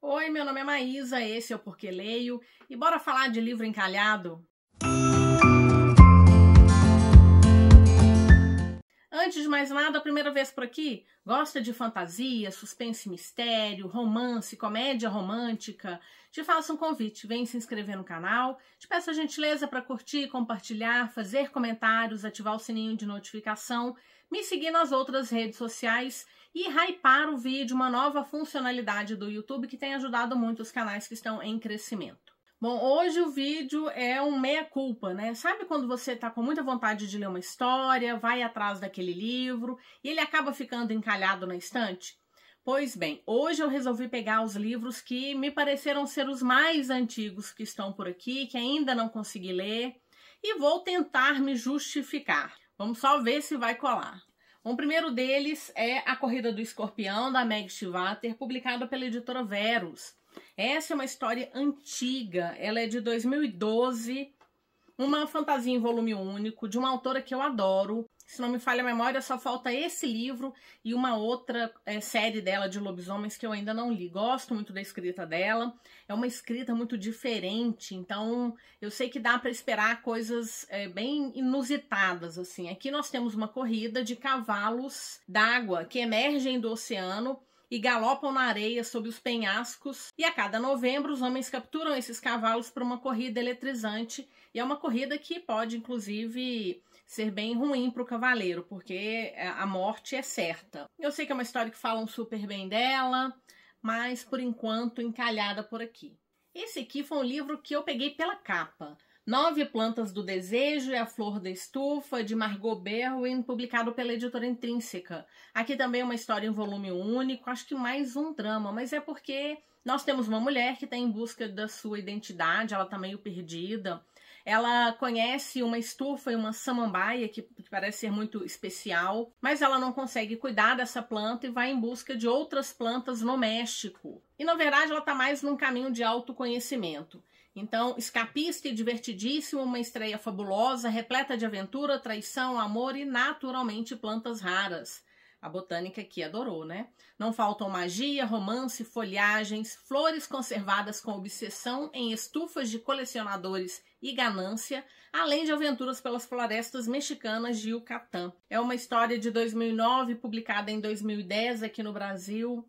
Oi, meu nome é Maísa, esse é o Porque Leio, e bora falar de livro encalhado? Antes de mais nada, a primeira vez por aqui, gosta de fantasia, suspense e mistério, romance, comédia romântica? Te faço um convite, vem se inscrever no canal, te peço a gentileza para curtir, compartilhar, fazer comentários, ativar o sininho de notificação, me seguir nas outras redes sociais e hypar o vídeo, uma nova funcionalidade do YouTube que tem ajudado muito os canais que estão em crescimento. Bom, hoje o vídeo é um meia-culpa, né? Sabe quando você tá com muita vontade de ler uma história, vai atrás daquele livro e ele acaba ficando encalhado na estante? Pois bem, hoje eu resolvi pegar os livros que me pareceram ser os mais antigos que estão por aqui, que ainda não consegui ler, e vou tentar me justificar. Vamos só ver se vai colar. O primeiro deles é A Corrida do Escorpião, da Meg Stiefvater, publicado pela editora Verus. Essa é uma história antiga, ela é de 2012, uma fantasia em volume único, de uma autora que eu adoro. Se não me falha a memória, só falta esse livro e uma outra série dela de lobisomens que eu ainda não li. Gosto muito da escrita dela, é uma escrita muito diferente, então eu sei que dá para esperar coisas bem inusitadas, assim. Aqui nós temos uma corrida de cavalos d'água que emergem do oceano e galopam na areia sob os penhascos, e a cada novembro os homens capturam esses cavalos para uma corrida eletrizante, e é uma corrida que pode inclusive ser bem ruim para o cavaleiro, porque a morte é certa. Eu sei que é uma história que falam super bem dela, mas por enquanto encalhada por aqui. Esse aqui foi um livro que eu peguei pela capa. 9 Plantas do Desejo e a Flor da Estufa, de Margot Berwin, publicado pela editora Intrínseca. Aqui também é uma história em volume único, acho que mais um drama, mas é porque nós temos uma mulher que está em busca da sua identidade, ela está meio perdida. Ela conhece uma estufa e uma samambaia, que parece ser muito especial, mas ela não consegue cuidar dessa planta e vai em busca de outras plantas no México. E na verdade ela está mais num caminho de autoconhecimento. Então, escapista e divertidíssimo, uma estreia fabulosa, repleta de aventura, traição, amor e, naturalmente, plantas raras. A botânica aqui adorou, né? Não faltam magia, romance, folhagens, flores conservadas com obsessão em estufas de colecionadores e ganância, além de aventuras pelas florestas mexicanas de Yucatán. É uma história de 2009, publicada em 2010 aqui no Brasil.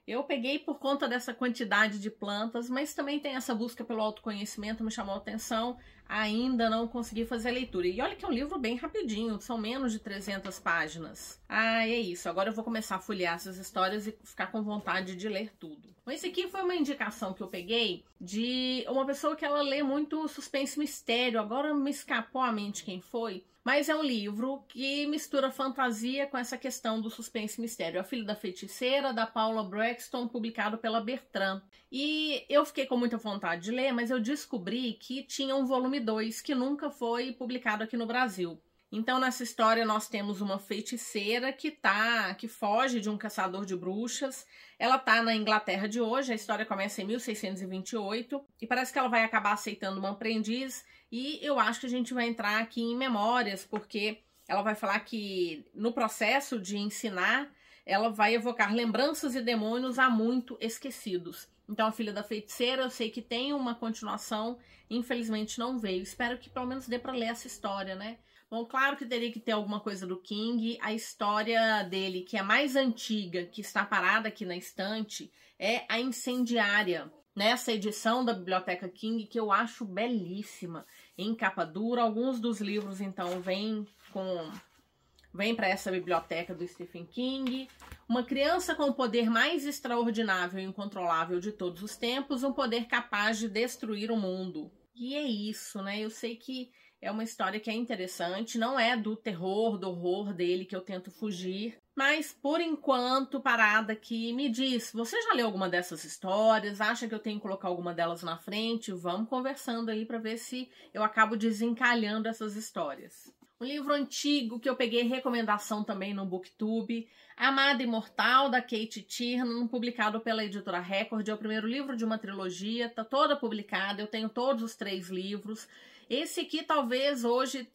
Eu peguei por conta dessa quantidade de plantas, mas também tem essa busca pelo autoconhecimento, me chamou a atenção, ainda não consegui fazer a leitura. E olha que é um livro bem rapidinho, são menos de 300 páginas. Ah, é isso, agora eu vou começar a folhear essas histórias e ficar com vontade de ler tudo. Esse aqui foi uma indicação que eu peguei de uma pessoa que ela lê muito suspense e mistério, agora me escapou a mente quem foi, mas é um livro que mistura fantasia com essa questão do suspense e mistério. A Filha da Feiticeira, da Paula Braxton, publicado pela Bertrand. E eu fiquei com muita vontade de ler, mas eu descobri que tinha um volume 2 que nunca foi publicado aqui no Brasil. Então, nessa história, nós temos uma feiticeira que foge de um caçador de bruxas. Ela tá na Inglaterra de hoje, a história começa em 1628, e parece que ela vai acabar aceitando uma aprendiz, e eu acho que a gente vai entrar aqui em memórias, porque ela vai falar que no processo de ensinar, ela vai evocar lembranças e demônios há muito esquecidos. Então, A Filha da Feiticeira, eu sei que tem uma continuação, infelizmente não veio. Espero que pelo menos dê para ler essa história, né? Bom, claro que teria que ter alguma coisa do King. A história dele, que é mais antiga, que está parada aqui na estante, é A Incendiária. Nessa edição da Biblioteca King, que eu acho belíssima, em capa dura. Alguns dos livros, então, vêm para essa biblioteca do Stephen King. Uma criança com o poder mais extraordinário e incontrolável de todos os tempos, um poder capaz de destruir o mundo. E é isso, né? Eu sei que é uma história que é interessante, não é do terror, do horror dele que eu tento fugir, mas por enquanto, parada aqui, me diz, você já leu alguma dessas histórias? Acha que eu tenho que colocar alguma delas na frente? Vamos conversando aí para ver se eu acabo desencalhando essas histórias. Um livro antigo que eu peguei recomendação também no BookTube, Amada Imortal, da Kate Tiernan, publicado pela editora Record. É o primeiro livro de uma trilogia, tá toda publicada, eu tenho todos os 3 livros. Esse aqui talvez hoje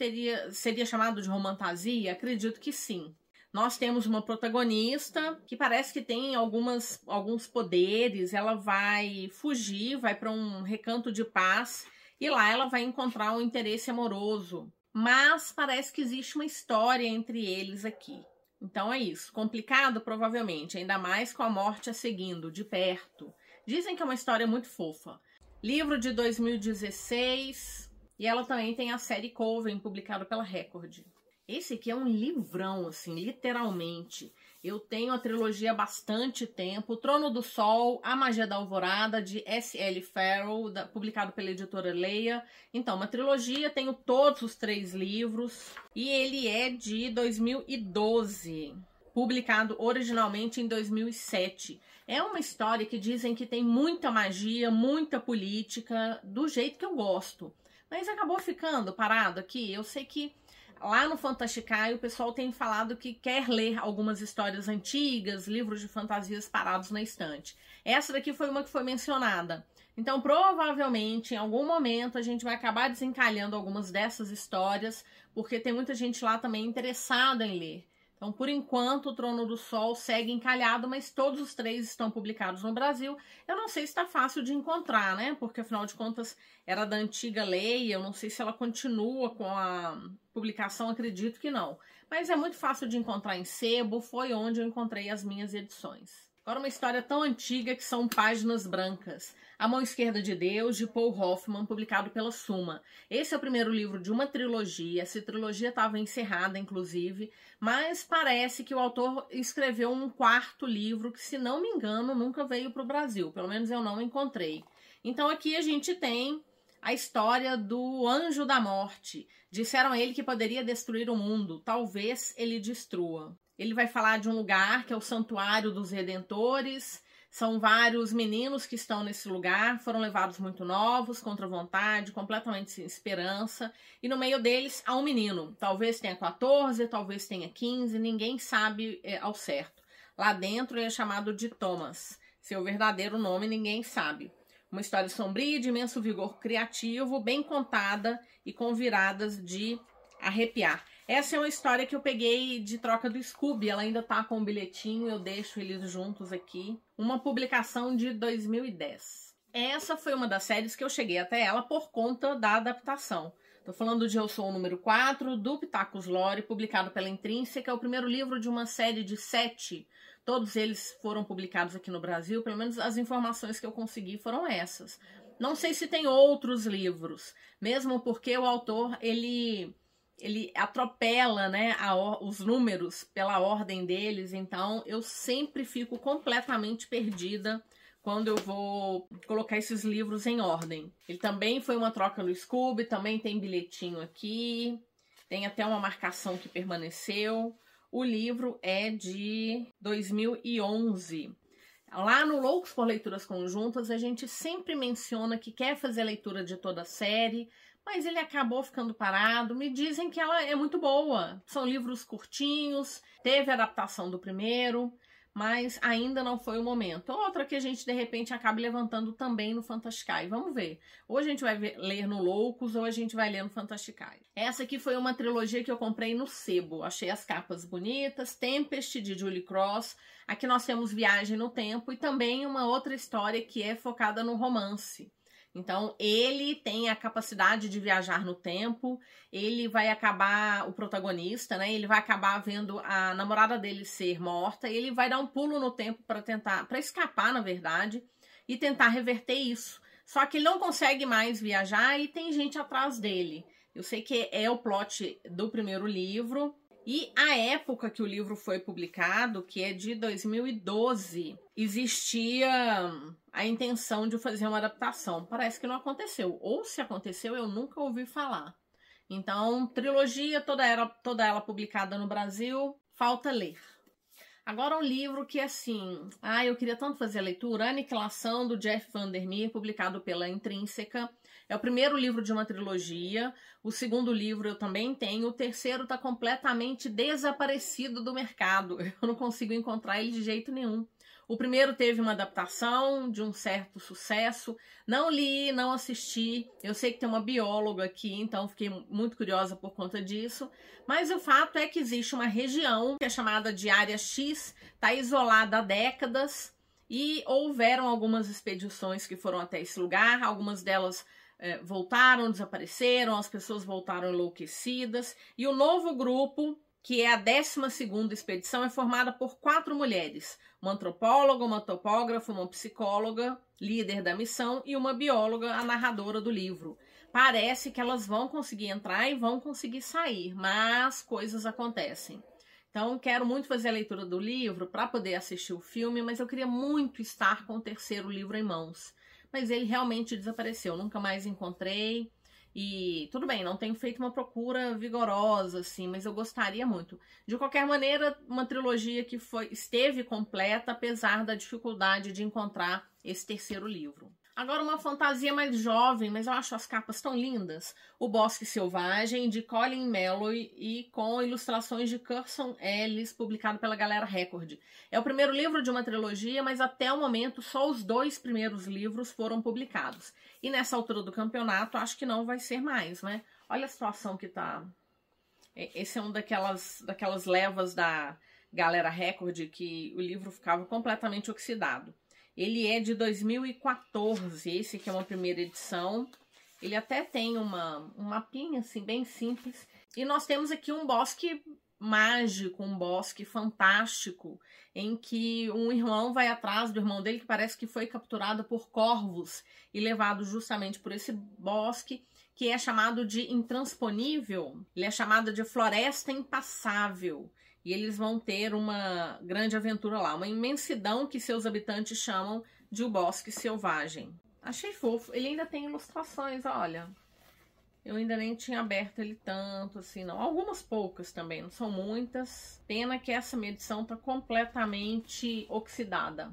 seria chamado de romantasia, acredito que sim. Nós temos uma protagonista que parece que tem alguns poderes, ela vai fugir, vai para um recanto de paz e lá ela vai encontrar um interesse amoroso. Mas parece que existe uma história entre eles aqui. Então é isso, complicado provavelmente, ainda mais com a morte a seguindo, de perto. Dizem que é uma história muito fofa. Livro de 2016 e ela também tem a série Coven, publicada pela Record. Esse aqui é um livrão, assim, literalmente. Eu tenho a trilogia há bastante tempo. O Trono do Sol, A Magia da Alvorada, de S.L. Farrell, publicado pela editora Leia. Então, uma trilogia, tenho todos os 3 livros. E ele é de 2012, publicado originalmente em 2007. É uma história que dizem que tem muita magia, muita política, do jeito que eu gosto. Mas acabou ficando parado aqui. Eu sei que lá no Fantasticai o pessoal tem falado que quer ler algumas histórias antigas, livros de fantasias parados na estante. Essa daqui foi uma que foi mencionada. Então, provavelmente, em algum momento, a gente vai acabar desencalhando algumas dessas histórias, porque tem muita gente lá também interessada em ler. Então, por enquanto, o Trono do Sol segue encalhado, mas todos os 3 estão publicados no Brasil. Eu não sei se está fácil de encontrar, né? Porque, afinal de contas, era da antiga lei. Eu não sei se ela continua com a publicação, acredito que não. Mas é muito fácil de encontrar em sebo, foi onde eu encontrei as minhas edições. Agora, uma história tão antiga que são Páginas Brancas. A Mão Esquerda de Deus, de Paul Hoffman, publicado pela Suma. Esse é o primeiro livro de uma trilogia. Essa trilogia estava encerrada, inclusive, mas parece que o autor escreveu um 4º livro que, se não me engano, nunca veio para o Brasil. Pelo menos eu não encontrei. Então aqui a gente tem a história do Anjo da Morte. Disseram a ele que poderia destruir o mundo. Talvez ele destrua. Ele vai falar de um lugar que é o Santuário dos Redentores. São vários meninos que estão nesse lugar, foram levados muito novos, contra a vontade, completamente sem esperança. E no meio deles há um menino, talvez tenha 14, talvez tenha 15, ninguém sabe ao certo. Lá dentro ele é chamado de Thomas, seu verdadeiro nome ninguém sabe. Uma história sombria, de imenso vigor criativo, bem contada e com viradas de arrepiar. Essa é uma história que eu peguei de troca do Scooby, ela ainda tá com um bilhetinho, eu deixo eles juntos aqui. Uma publicação de 2010. Essa foi uma das séries que eu cheguei até ela por conta da adaptação. Tô falando de Eu Sou o Número 4, do Pitacos Lore, publicado pela Intrínseca, é o primeiro livro de uma série de 7. Todos eles foram publicados aqui no Brasil, pelo menos as informações que eu consegui foram essas. Não sei se tem outros livros, mesmo porque o autor, ele atropela, né, os números pela ordem deles, então eu sempre fico completamente perdida quando eu vou colocar esses livros em ordem. Ele também foi uma troca no Scooby, também tem bilhetinho aqui, tem até uma marcação que permaneceu. O livro é de 2011. Lá no Loucos por Leituras Conjuntas, a gente sempre menciona que quer fazer a leitura de toda a série, mas ele acabou ficando parado. Me dizem que ela é muito boa. São livros curtinhos, teve adaptação do primeiro, mas ainda não foi o momento. Outra que a gente, de repente, acaba levantando também no Fantasticai. Vamos ver. Ou a gente vai ler no Loucos, ou a gente vai ler no Fantasticai. Essa aqui foi uma trilogia que eu comprei no sebo. Achei as capas bonitas. Tempest, de Julie Cross. Aqui nós temos Viagem no Tempo e também uma outra história que é focada no romance. Então, ele tem a capacidade de viajar no tempo, ele vai acabar, o protagonista, né? Ele vai acabar vendo a namorada dele ser morta e ele vai dar um pulo no tempo para escapar, na verdade, e tentar reverter isso. Só que ele não consegue mais viajar e tem gente atrás dele. Eu sei que é o plot do primeiro livro. E a época que o livro foi publicado, que é de 2012, existia a intenção de fazer uma adaptação. Parece que não aconteceu. Ou se aconteceu, eu nunca ouvi falar. Então, trilogia, toda ela publicada no Brasil, falta ler. Agora um livro que, assim, eu queria tanto fazer a leitura, Aniquilação, do Jeff Vandermeer, publicado pela Intrínseca. É o primeiro livro de uma trilogia. O segundo livro eu também tenho. O terceiro está completamente desaparecido do mercado. Eu não consigo encontrar ele de jeito nenhum. O primeiro teve uma adaptação de um certo sucesso. Não li, não assisti. Eu sei que tem uma bióloga aqui, então fiquei muito curiosa por conta disso. Mas o fato é que existe uma região que é chamada de Área X, está isolada há décadas, e houveram algumas expedições que foram até esse lugar. Algumas delas voltaram, desapareceram, as pessoas voltaram enlouquecidas. E o novo grupo, que é a 12ª expedição, é formada por 4 mulheres. Uma antropóloga, uma topógrafa, uma psicóloga, líder da missão, e uma bióloga, a narradora do livro. Parece que elas vão conseguir entrar e vão conseguir sair, mas coisas acontecem. Então, quero muito fazer a leitura do livro para poder assistir o filme, mas eu queria muito estar com o 3º livro em mãos. Mas ele realmente desapareceu, nunca mais encontrei. E tudo bem, não tenho feito uma procura vigorosa, assim, mas eu gostaria muito. De qualquer maneira, uma trilogia que esteve completa, apesar da dificuldade de encontrar esse 3º livro. Agora uma fantasia mais jovem, mas eu acho as capas tão lindas. O Bosque Selvagem, de Colin Meloy, e com ilustrações de Curson Ellis, publicado pela Galera Record. É o primeiro livro de uma trilogia, mas até o momento só os 2 primeiros livros foram publicados. E nessa altura do campeonato, acho que não vai ser mais, né? Olha a situação que tá. Esse é um daquelas levas da Galera Record que o livro ficava completamente oxidado. Ele é de 2014, esse aqui é uma primeira edição. Ele até tem um mapinha assim, bem simples. E nós temos aqui um bosque mágico, um bosque fantástico, em que um irmão vai atrás do irmão dele, que parece que foi capturado por corvos e levado justamente por esse bosque, que é chamado de intransponível. Ele é chamado de Floresta Impassável. E eles vão ter uma grande aventura lá, uma imensidão que seus habitantes chamam de o Bosque Selvagem. Achei fofo. Ele ainda tem ilustrações, olha. Eu ainda nem tinha aberto ele tanto, assim, não. Algumas poucas também, não são muitas. Pena que essa minha edição tá completamente oxidada.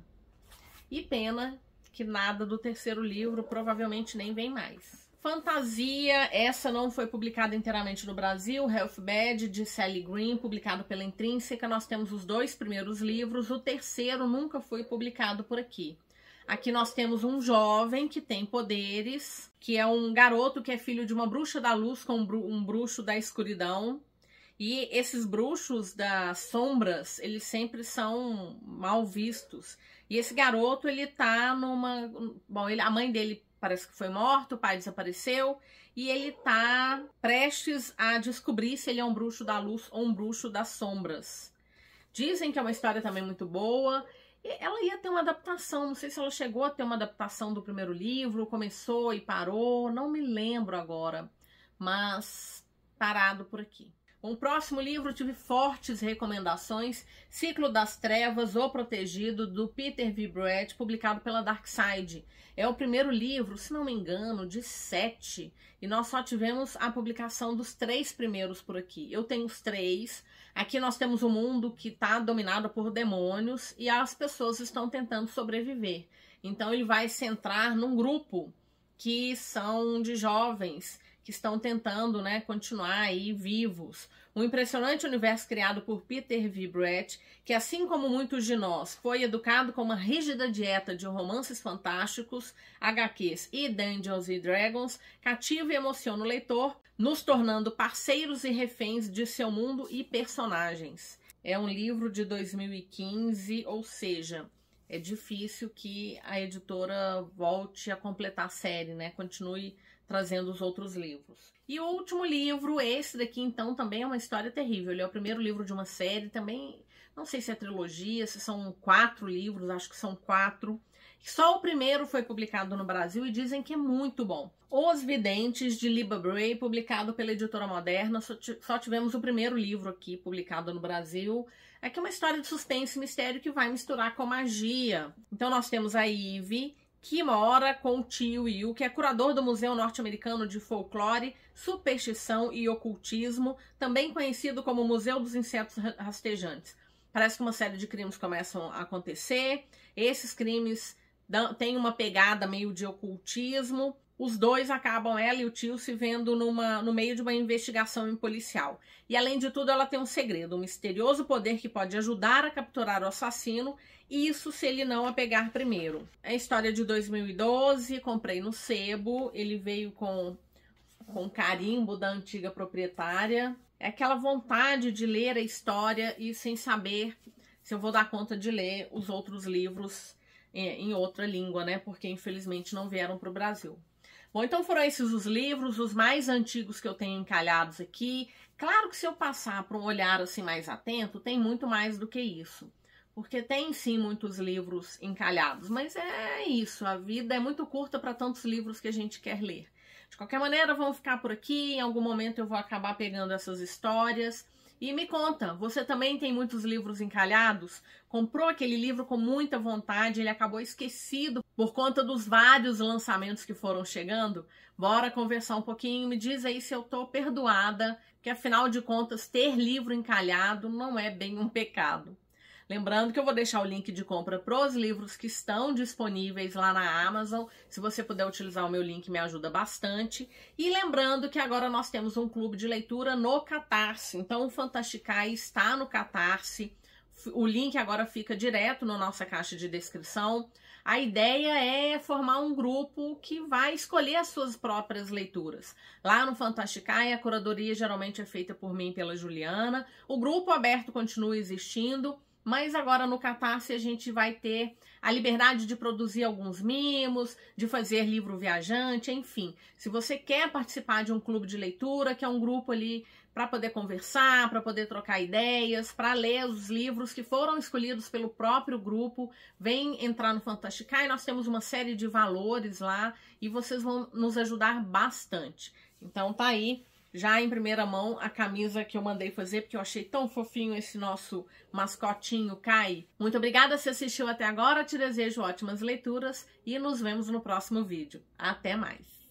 E pena que nada do 3º livro, provavelmente nem vem mais. Fantasia, essa não foi publicada inteiramente no Brasil. Healthbed, de Sally Green, publicado pela Intrínseca. Nós temos os 2 primeiros livros, o 3º nunca foi publicado por aqui. Aqui nós temos um jovem que tem poderes, que é um garoto que é filho de uma bruxa da luz com um bruxo da escuridão. E esses bruxos das sombras, eles sempre são mal vistos. E esse garoto, ele tá numa... Bom, a mãe dele parece que foi morta, o pai desapareceu, e ele tá prestes a descobrir se ele é um bruxo da luz ou um bruxo das sombras. Dizem que é uma história também muito boa. Ela ia ter uma adaptação, não sei se ela chegou a ter uma adaptação do primeiro livro, começou e parou, não me lembro agora, mas parado por aqui. Com o próximo livro tive fortes recomendações, Ciclo das Trevas, O Protegido, do Peter V. Brett, publicado pela Darkside. É o primeiro livro, se não me engano, de 7, e nós só tivemos a publicação dos 3 primeiros por aqui. Eu tenho os 3, aqui nós temos um mundo que está dominado por demônios e as pessoas estão tentando sobreviver. Então ele vai centrar num grupo que são de jovens que estão tentando, né, continuar aí vivos. Um impressionante universo criado por Peter V. Brett, que assim como muitos de nós, foi educado com uma rígida dieta de romances fantásticos, HQs e Dungeons & Dragons, cativa e emociona o leitor, nos tornando parceiros e reféns de seu mundo e personagens. É um livro de 2015, ou seja, é difícil que a editora volte a completar a série, né? Continue trazendo os outros livros. E o último livro, esse daqui, então, também é uma história terrível. Ele é o primeiro livro de uma série, também, não sei se é trilogia, se são 4 livros, acho que são 4. Só o primeiro foi publicado no Brasil e dizem que é muito bom. Os Videntes, de Liba Bray, publicado pela Editora Moderna. Só tivemos o primeiro livro aqui, publicado no Brasil. Aqui é uma história de suspense e mistério que vai misturar com magia. Então nós temos a Ivy, que mora com o tio Will, que é curador do Museu Norte-Americano de Folclore, Superstição e Ocultismo, também conhecido como Museu dos Insetos Rastejantes. Parece que uma série de crimes começam a acontecer. Esses crimes têm uma pegada meio de ocultismo. os dois acabam, ela e o tio, se vendo no meio de uma investigação policial. E além de tudo, ela tem um segredo, um misterioso poder que pode ajudar a capturar o assassino, e isso se ele não a pegar primeiro. É a história de 2012, comprei no sebo, ele veio com carimbo da antiga proprietária. É aquela vontade de ler a história e sem saber se eu vou dar conta de ler os outros livros em outra língua, né? Porque infelizmente não vieram para o Brasil. Bom, então foram esses os livros, os mais antigos que eu tenho encalhados aqui. Claro que se eu passar para um olhar assim mais atento, tem muito mais do que isso. Porque tem sim muitos livros encalhados, mas é isso, a vida é muito curta para tantos livros que a gente quer ler. De qualquer maneira, vamos ficar por aqui, em algum momento eu vou acabar pegando essas histórias. E me conta, você também tem muitos livros encalhados? Comprou aquele livro com muita vontade, ele acabou esquecido por conta dos vários lançamentos que foram chegando? Bora conversar um pouquinho, me diz aí se eu tô perdoada, que afinal de contas ter livro encalhado não é bem um pecado. Lembrando que eu vou deixar o link de compra para os livros que estão disponíveis lá na Amazon. Se você puder utilizar o meu link, me ajuda bastante. E lembrando que agora nós temos um clube de leitura no Catarse. Então, o Fantasticai está no Catarse. O link agora fica direto na nossa caixa de descrição. A ideia é formar um grupo que vai escolher as suas próprias leituras. Lá no Fantasticai, a curadoria geralmente é feita por mim e pela Juliana. O grupo aberto continua existindo. Mas agora no Catarse a gente vai ter a liberdade de produzir alguns mimos, de fazer livro viajante, enfim. Se você quer participar de um clube de leitura, que é um grupo ali para poder conversar, para poder trocar ideias, para ler os livros que foram escolhidos pelo próprio grupo, vem entrar no Fantasticai. Nós temos uma série de valores lá e vocês vão nos ajudar bastante. Então tá aí. Já em primeira mão, a camisa que eu mandei fazer, porque eu achei tão fofinho esse nosso mascotinho Kai. Muito obrigada se assistiu até agora, te desejo ótimas leituras e nos vemos no próximo vídeo. Até mais!